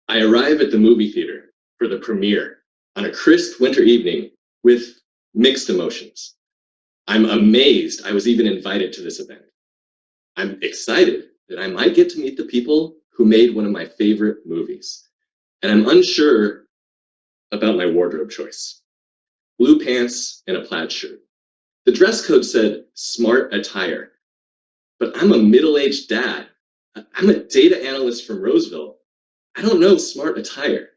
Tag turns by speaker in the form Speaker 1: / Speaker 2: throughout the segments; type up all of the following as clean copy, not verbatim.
Speaker 1: I arrive at the movie theater for the premiere on a crisp winter evening with mixed emotions. I'm amazed I was even invited to this event. I'm excited that I might get to meet the people who made one of my favorite movies. And I'm unsure about my wardrobe choice. Blue pants and a plaid shirt. The dress code said smart attire, but I'm a middle-aged dad. I'm a data analyst from Roseville. I don't know smart attire.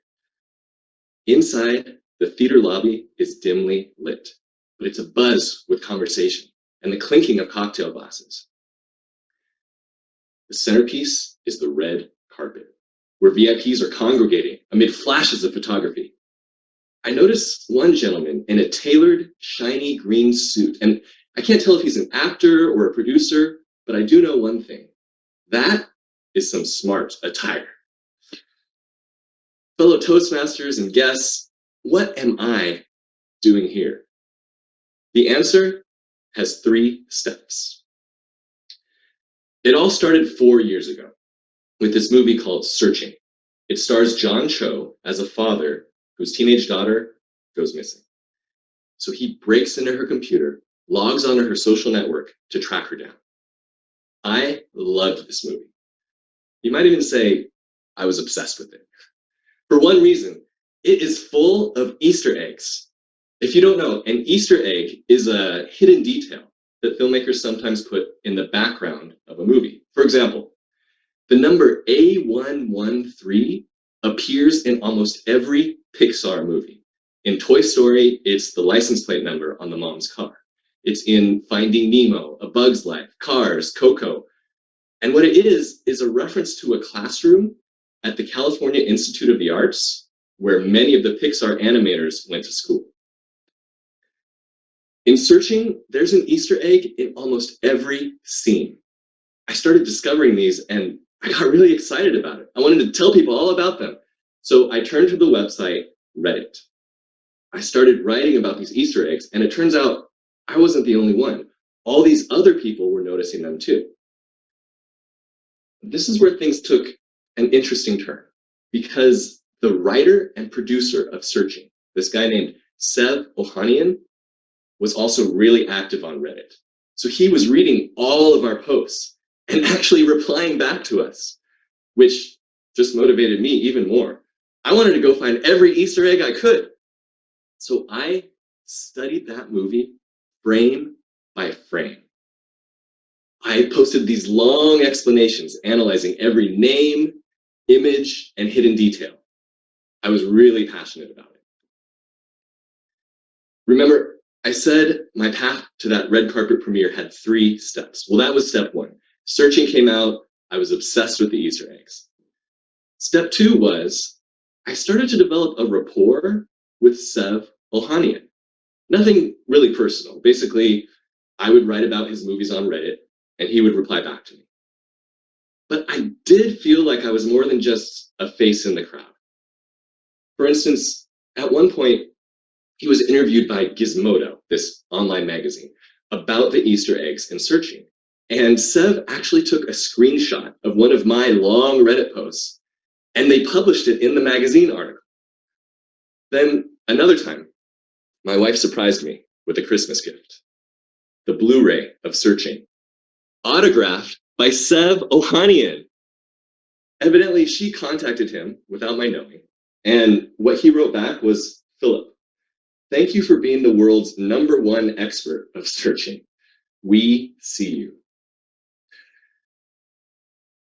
Speaker 1: Inside, the theater lobby is dimly lit, but it's abuzz with conversation and the clinking of cocktail glasses. The centerpiece is the red carpet, where VIPs are congregating amid flashes of photography. I notice one gentleman in a tailored, shiny green suit, and I can't tell if he's an actor or a producer, but I do know one thing. That is some smart attire. Fellow Toastmasters and guests, what am I doing here? The answer has 3 steps. It all started 4 years ago with this movie called Searching. It stars John Cho as a father whose teenage daughter goes missing. So he breaks into her computer, logs onto her social network to track her down. I loved this movie. You might even say I was obsessed with it. For one reason, it is full of Easter eggs. If you don't know, an Easter egg is a hidden detail that filmmakers sometimes put in the background of a movie. For example, the number A113 appears in almost every Pixar movie. In Toy Story, it's the license plate number on the mom's car. It's in Finding Nemo, A Bug's Life, Cars, Coco. And what it is a reference to a classroom at the California Institute of the Arts, where many of the Pixar animators went to school. In Searching, there's an Easter egg in almost every scene. I started discovering these and I got really excited about it. I wanted to tell people all about them. So I turned to the website Reddit. I started writing about these Easter eggs, and it turns out I wasn't the only one. All these other people were noticing them too. This is where things took an interesting turn because the writer and producer of Searching, this guy named Sev Ohanian, was also really active on Reddit. So he was reading all of our posts and actually replying back to us, which just motivated me even more. I wanted to go find every Easter egg I could. So I studied that movie frame by frame. I posted these long explanations analyzing every name, image, and hidden detail. I was really passionate about it. Remember, I said my path to that red carpet premiere had 3 steps. Well, that was step 1. Searching came out. I was obsessed with the Easter eggs. Step 2 was I started to develop a rapport with Sev Ohanian. Nothing really personal. Basically, I would write about his movies on Reddit, and he would reply back to me. But I did feel like I was more than just a face in the crowd. For instance, at one point, he was interviewed by Gizmodo, this online magazine, about the Easter eggs in Searching. And Sev actually took a screenshot of one of my long Reddit posts, and they published it in the magazine article. Then another time, my wife surprised me with a Christmas gift, the Blu-ray of Searching, autographed by Sev Ohanian. Evidently, she contacted him without my knowing, and what he wrote back was, Philip, thank you for being the world's #1 expert of Searching. We see you.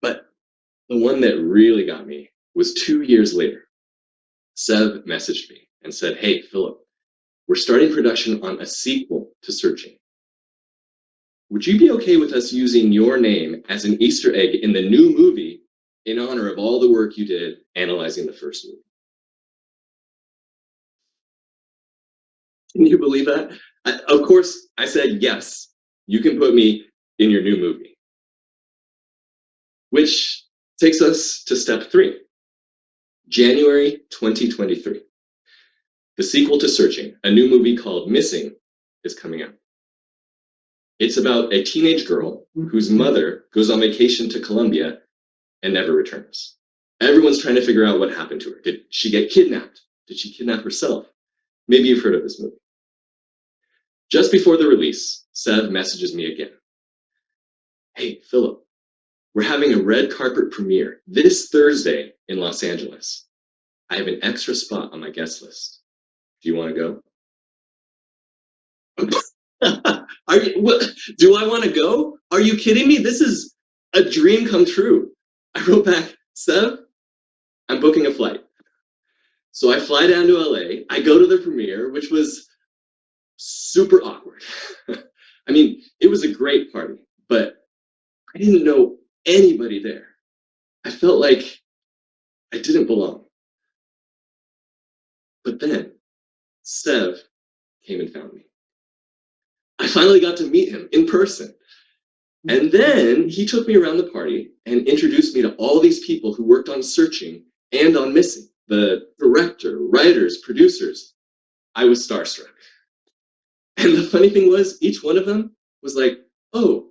Speaker 1: But the one that really got me was 2 years later. Sev messaged me and said, hey, Philip, we're starting production on a sequel to Searching. Would you be okay with us using your name as an Easter egg in the new movie in honor of all the work you did analyzing the first movie? Can you believe that? Of course, I said, yes, you can put me in your new movie. Which takes us to step 3, January 2023. The sequel to Searching, a new movie called Missing, is coming out. It's about a teenage girl whose mother goes on vacation to Colombia and never returns. Everyone's trying to figure out what happened to her. Did she get kidnapped? Did she kidnap herself? Maybe you've heard of this movie. Just before the release, Sev messages me again. Hey, Philip, we're having a red carpet premiere this Thursday in Los Angeles. I have an extra spot on my guest list. Do you want to go? Do I want to go? Are you kidding me? This is a dream come true. I wrote back, Sev, I'm booking a flight. So I fly down to LA. I go to the premiere, which was super awkward. I mean, it was a great party, but I didn't know anybody there. I felt like I didn't belong. But then Sev came and found me. I finally got to meet him in person. And then he took me around the party and introduced me to all these people who worked on Searching and on Missing, the director, writers, producers. I was starstruck. And the funny thing was, each one of them was like, oh,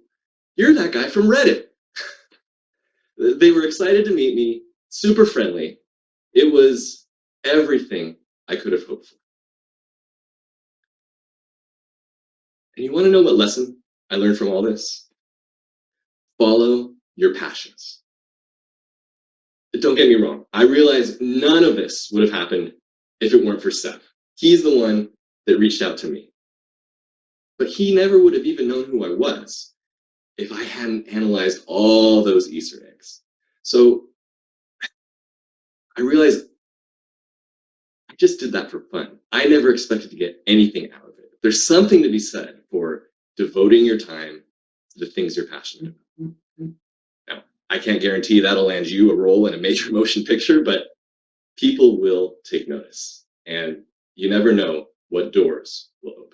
Speaker 1: you're that guy from Reddit. They were excited to meet me, super friendly. It was everything I could have hoped for. And you want to know what lesson I learned from all this? Follow your passions. Don't get me wrong. I realize none of this would have happened if it weren't for Sev. He's the one that reached out to me. But he never would have even known who I was if I hadn't analyzed all those Easter eggs. So I realized I just did that for fun. I never expected to get anything out of it. There's something to be said for devoting your time to the things you're passionate about. Now, I can't guarantee that'll land you a role in a major motion picture, but people will take notice. And you never know what doors will open.